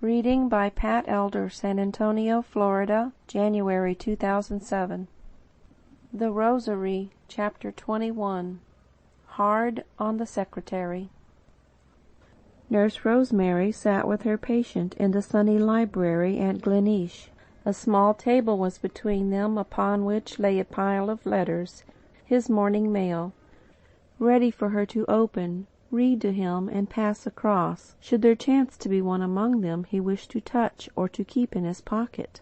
Reading by Pat Elder, San Antonio, Florida, January 2007. The Rosary, Chapter 21. Hard on the Secretary. Nurse Rosemary sat with her patient in the sunny library at Gleneesh. A small table was between them, upon which lay a pile of letters, his morning mail, ready for her to open, read to him, and pass across, should there chance to be one among them he wished to touch or to keep in his pocket.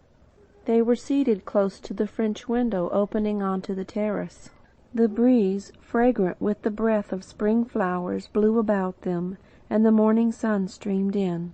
They were seated close to the French window opening onto the terrace. The breeze, fragrant with the breath of spring flowers, blew about them, and the morning sun streamed in.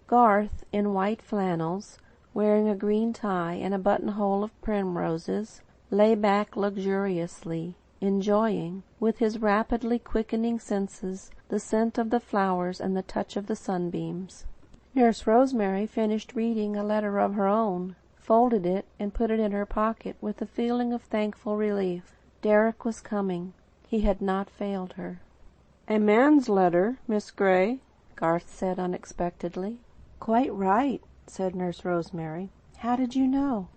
Garth, in white flannels, wearing a green tie and a buttonhole of primroses, lay back luxuriously, enjoying, with his rapidly quickening senses, the scent of the flowers and the touch of the sunbeams. Nurse Rosemary finished reading a letter of her own, folded it, and put it in her pocket with a feeling of thankful relief. Derek was coming. He had not failed her. "A man's letter, Miss Gray," Garth said unexpectedly. "Quite right," said Nurse Rosemary. "How did you know?"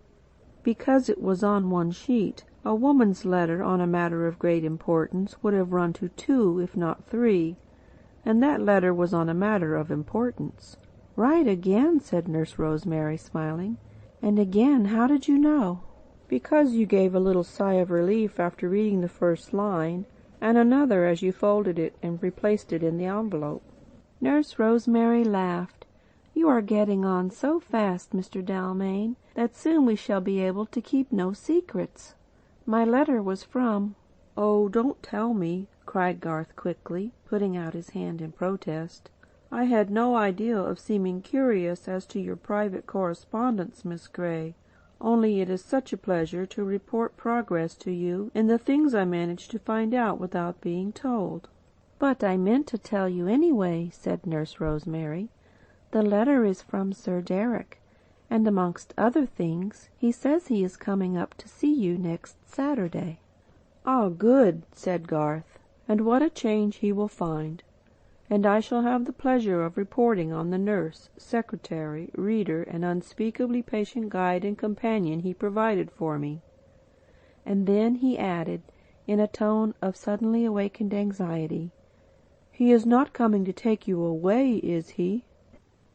"Because it was on one sheet. A woman's letter on a matter of great importance would have run to 2, if not 3, and that letter was on a matter of importance." "Right again," said Nurse Rosemary, smiling. "And again, how did you know?" "Because you gave a little sigh of relief after reading the first line, and another as you folded it and replaced it in the envelope." Nurse Rosemary laughed. "You are getting on so fast, Mr. Dalmain, that soon we shall be able to keep no secrets. My letter was from—" "Oh, don't tell me," cried Garth quickly, putting out his hand in protest. "I had no idea of seeming curious as to your private correspondence, Miss Gray. Only it is such a pleasure to report progress to you in the things I managed to find out without being told." "But I meant to tell you anyway," said Nurse Rosemary. "The letter is from Sir Derek, and amongst other things, he says he is coming up to see you next Saturday." "Ah, good," said Garth. "And what a change he will find! And I shall have the pleasure of reporting on the nurse, secretary, reader, and unspeakably patient guide and companion he provided for me." And then he added, in a tone of suddenly awakened anxiety, "He is not coming to take you away, is he?"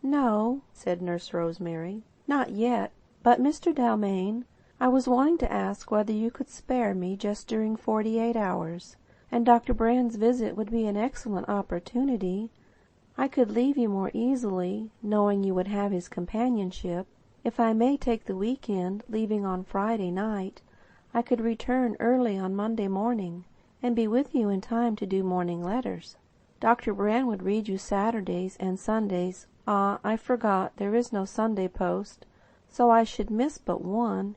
"No," said Nurse Rosemary, "not yet. But, Mr. Dalmain, I was wanting to ask whether you could spare me just during 48 hours. And Dr. Brand's visit would be an excellent opportunity. I could leave you more easily, knowing you would have his companionship. If I may take the weekend, leaving on Friday night, I could return early on Monday morning, and be with you in time to do morning letters. Dr. Brand would read you Saturdays and Sundays. Ah, I forgot, there is no Sunday post, so I should miss but one,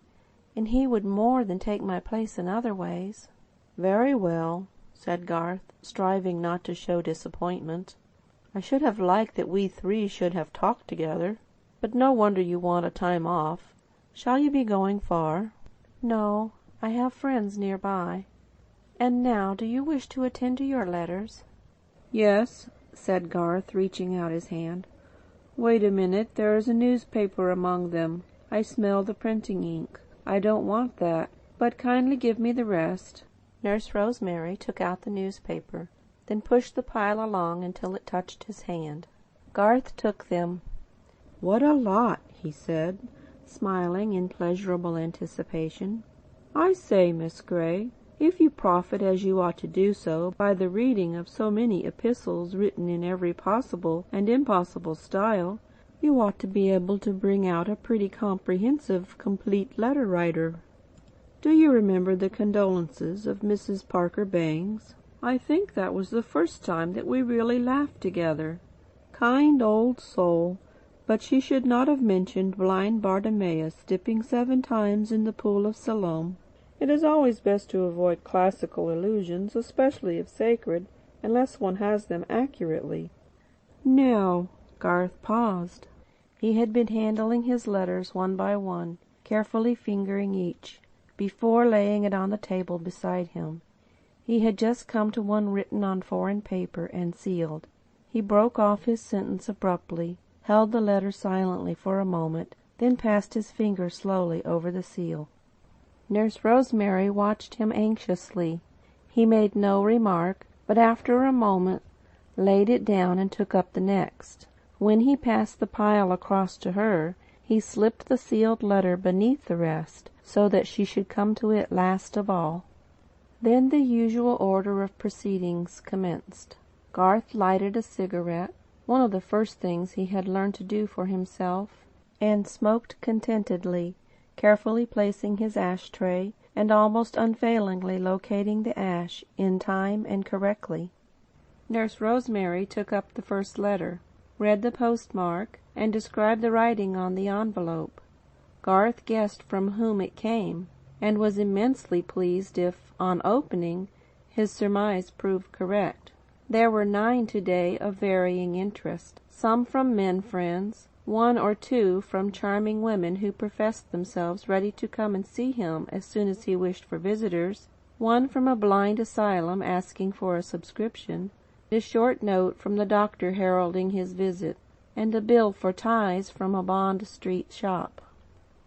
and he would more than take my place in other ways." "Very well," said Garth, striving not to show disappointment. "I should have liked that we 3 should have talked together. But no wonder you want a time off. Shall you be going far?" "No, I have friends nearby. And now, do you wish to attend to your letters?" "Yes," said Garth, reaching out his hand. "Wait a minute, there is a newspaper among them. I smell the printing ink. I don't want that, but kindly give me the rest." Nurse Rosemary took out the newspaper, then pushed the pile along until it touched his hand. Garth took them. "What a lot," he said, smiling in pleasurable anticipation. "I say, Miss Gray, if you profit as you ought to do so by the reading of so many epistles written in every possible and impossible style, you ought to be able to bring out a pretty comprehensive, complete letter writer. Do you remember the condolences of Mrs. Parker Bangs? I think that was the first time that we really laughed together. Kind old soul, but she should not have mentioned blind Bartimaeus dipping 7 times in the pool of Siloam. It is always best to avoid classical allusions, especially if sacred, unless one has them accurately." "Now," Garth paused. He had been handling his letters one by one, carefully fingering each, before laying it on the table beside him. He had just come to one written on foreign paper and sealed. He broke off his sentence abruptly, held the letter silently for a moment, then passed his finger slowly over the seal. Nurse Rosemary watched him anxiously. He made no remark, but after a moment laid it down and took up the next. When he passed the pile across to her, he slipped the sealed letter beneath the rest, so that she should come to it last of all. Then the usual order of proceedings commenced. Garth lighted a cigarette, one of the first things he had learned to do for himself, and smoked contentedly, carefully placing his ashtray and almost unfailingly locating the ash in time and correctly. Nurse Rosemary took up the first letter, read the postmark, and described the writing on the envelope. Garth guessed from whom it came, and was immensely pleased if, on opening, his surmise proved correct. There were 9 today of varying interest, some from men friends, 1 or 2 from charming women who professed themselves ready to come and see him as soon as he wished for visitors, 1 from a blind asylum asking for a subscription, a short note from the doctor heralding his visit, and a bill for ties from a Bond Street shop.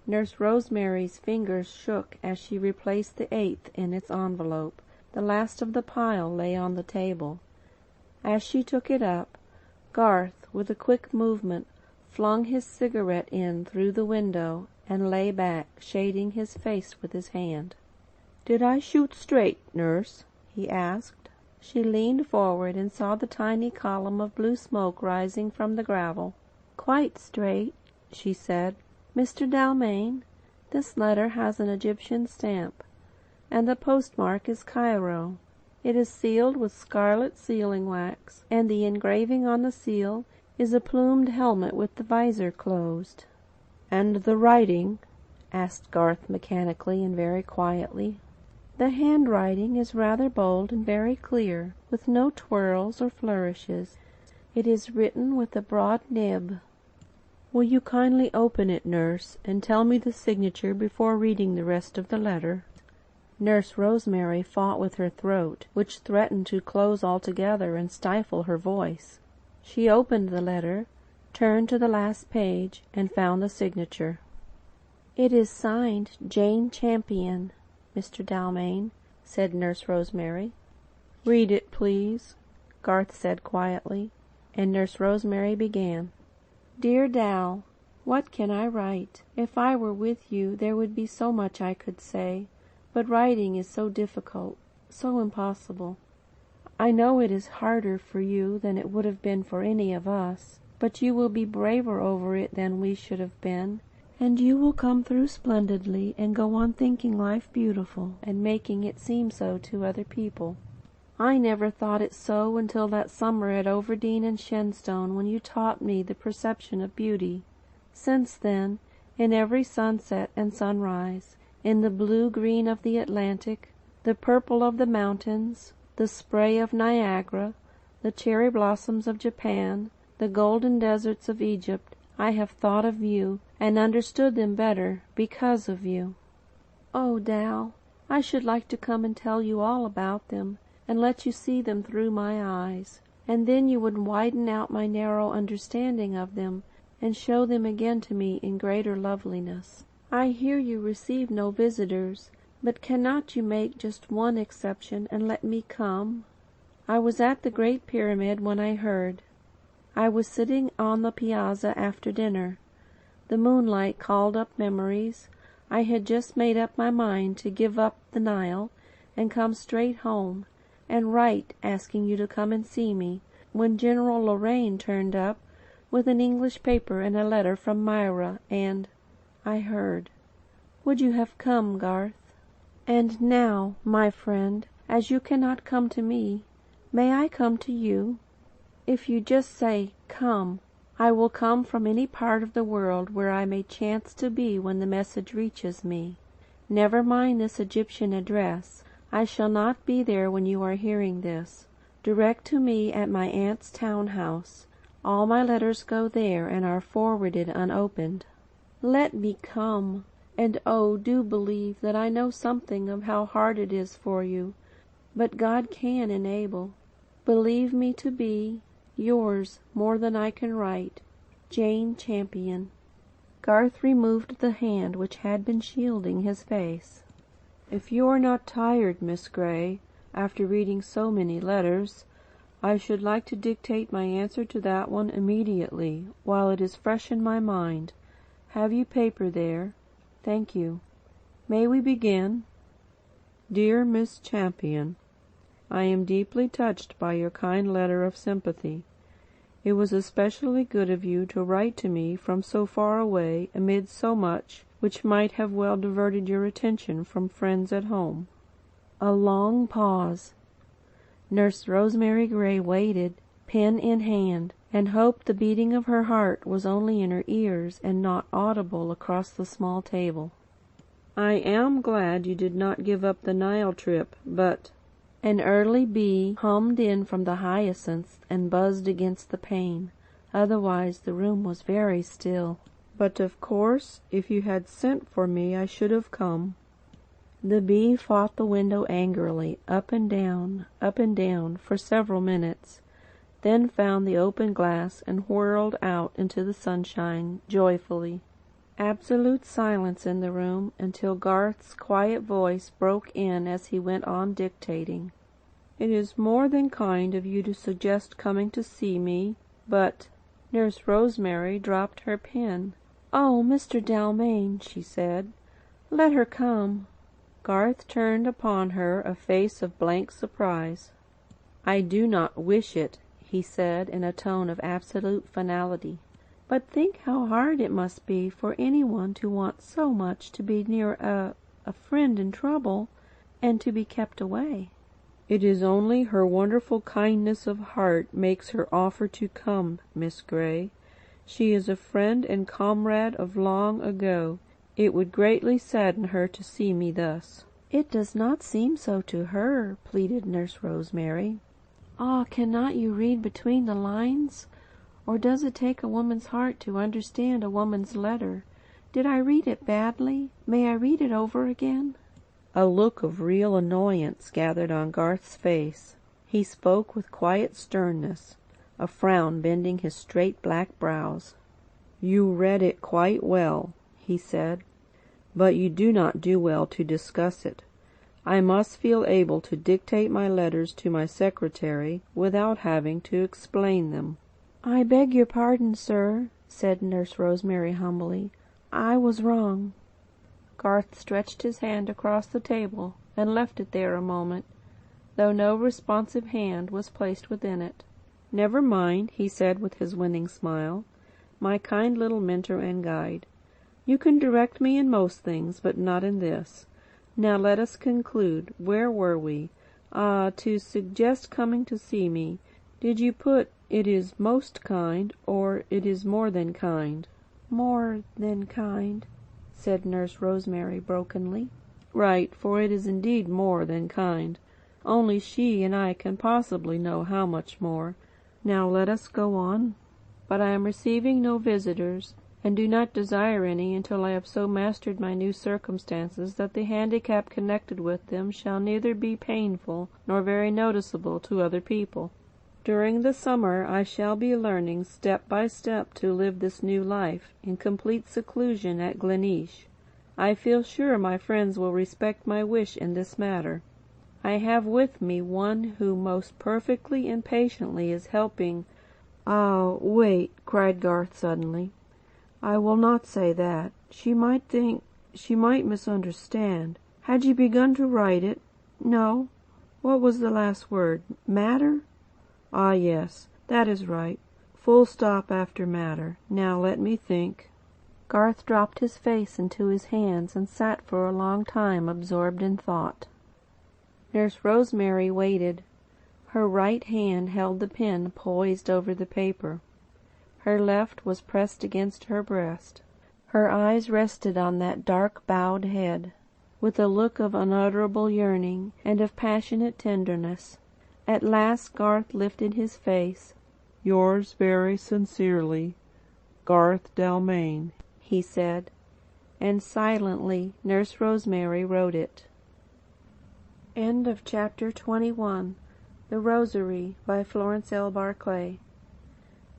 Nurse Rosemary's fingers shook as she replaced the 8th in its envelope. The last of the pile lay on the table. As she took it up, Garth, with a quick movement, flung his cigarette in through the window and lay back, shading his face with his hand. "Did I shoot straight, nurse?" he asked. She leaned forward and saw the tiny column of blue smoke rising from the gravel. "Quite straight," she said. "Mr. Dalmain, this letter has an Egyptian stamp, and the postmark is Cairo. It is sealed with scarlet sealing wax, and the engraving on the seal is a plumed helmet with the visor closed." "And the writing?" asked Garth mechanically and very quietly. "The handwriting is rather bold and very clear, with no twirls or flourishes. It is written with a broad nib." "Will you kindly open it, nurse, and tell me the signature before reading the rest of the letter?" Nurse Rosemary fought with her throat, which threatened to close altogether and stifle her voice. She opened the letter, turned to the last page, and found the signature. "It is signed Jane Champion, Mr. Dalmain," said Nurse Rosemary. "Read it, please," Garth said quietly, and Nurse Rosemary began. "Dear Dal, what can I write? If I were with you there would be so much I could say, but writing is so difficult, so impossible. I know it is harder for you than it would have been for any of us, but you will be braver over it than we should have been, and you will come through splendidly and go on thinking life beautiful and making it seem so to other people. I never thought it so until that summer at Overdene and Shenstone, when you taught me the perception of beauty. Since then, in every sunset and sunrise, in the blue-green of the Atlantic, the purple of the mountains, the spray of Niagara, the cherry blossoms of Japan, the golden deserts of Egypt, I have thought of you, and understood them better because of you. Oh, Dal, I should like to come and tell you all about them, and let you see them through my eyes, and then you would widen out my narrow understanding of them, and show them again to me in greater loveliness. I hear you receive no visitors, but cannot you make just one exception and let me come? I was at the Great Pyramid when I heard. I was sitting on the piazza after dinner. The moonlight called up memories. I had just made up my mind to give up the Nile and come straight home, and write asking you to come and see me, when General Lorraine turned up with an English paper and a letter from Myra, and I heard. Would you have come, Garth? And now, my friend, as you cannot come to me, may I come to you? If you just say, 'Come,' I will come from any part of the world where I may chance to be when the message reaches me. Never mind this Egyptian address. I shall not be there when you are hearing this. Direct to me at my aunt's town house. All my letters go there and are forwarded unopened. Let me come, and oh, do believe that I know something of how hard it is for you, but God can enable. Believe me to be yours more than I can write, Jane Champion. Garth removed the hand which had been shielding his face. "If you are not tired, Miss Gray, after reading so many letters, I should like to dictate my answer to that one immediately, while it is fresh in my mind. Have you paper there? Thank you. May we begin? Dear Miss Champion, I am deeply touched by your kind letter of sympathy. It was especially good of you to write to me from so far away amid so much which might have well diverted your attention from friends at home." A long pause. Nurse Rosemary Gray waited, pen in hand, and hoped the beating of her heart was only in her ears and not audible across the small table. "I am glad you did not give up the Nile trip, but—" An early bee hummed in from the hyacinths and buzzed against the pane. Otherwise the room was very still. "But of course, if you had sent for me, I should have come." The bee fought the window angrily, up and down, for several minutes, then found the open glass and whirled out into the sunshine joyfully. Absolute silence in the room until Garth's quiet voice broke in as he went on dictating. "It is more than kind of you to suggest coming to see me, but—" Nurse Rosemary dropped her pen. "Oh, Mr. Dalmain," she said, "let her come." Garth turned upon her a face of blank surprise. "I do not wish it," he said in a tone of absolute finality. "But think how hard it must be for anyone to want so much to be near a friend in trouble, and to be kept away." "It is only her wonderful kindness of heart makes her offer to come, Miss Gray. She is a friend and comrade of long ago. It would greatly sadden her to see me thus." "It does not seem so to her," pleaded Nurse Rosemary. "Ah, cannot you read between the lines? Or does it take a woman's heart to understand a woman's letter? Did I read it badly? May I read it over again?" A look of real annoyance gathered on Garth's face. He spoke with quiet sternness, a frown bending his straight black brows. "You read it quite well," he said, "but you do not do well to discuss it. I must feel able to dictate my letters to my secretary without having to explain them." "I beg your pardon, sir," said Nurse Rosemary humbly. "I was wrong." Garth stretched his hand across the table and left it there a moment, though no responsive hand was placed within it. "Never mind," he said with his winning smile, "my kind little mentor and guide. You can direct me in most things, but not in this. Now let us conclude. Where were we? To suggest coming to see me. Did you put 'it is most kind,' or 'it is more than kind'?" "More than kind," said Nurse Rosemary brokenly. "Right, for it is indeed more than kind. Only she and I can possibly know how much more. Now let us go on. But I am receiving no visitors, and do not desire any until I have so mastered my new circumstances that the handicap connected with them shall neither be painful nor very noticeable to other people. During the summer I shall be learning step by step to live this new life in complete seclusion at Gleneesh. I feel sure my friends will respect my wish in this matter. I have with me one who most perfectly and patiently is helping—" "Ah, wait," cried Garth suddenly. "I will not say that. She might misunderstand. Had you begun to write it? No? What was the last word? Matter? Ah, yes, that is right. Full stop after matter. Now let me think." Garth dropped his face into his hands and sat for a long time absorbed in thought. Nurse Rosemary waited. Her right hand held the pen poised over the paper. Her left was pressed against her breast. Her eyes rested on that dark bowed head, with a look of unutterable yearning and of passionate tenderness. At last Garth lifted his face. "Yours very sincerely, Garth Dalmain," he said, and silently Nurse Rosemary wrote it. End of Chapter 21. The Rosary by Florence L. Barclay.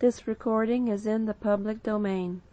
This recording is in the public domain.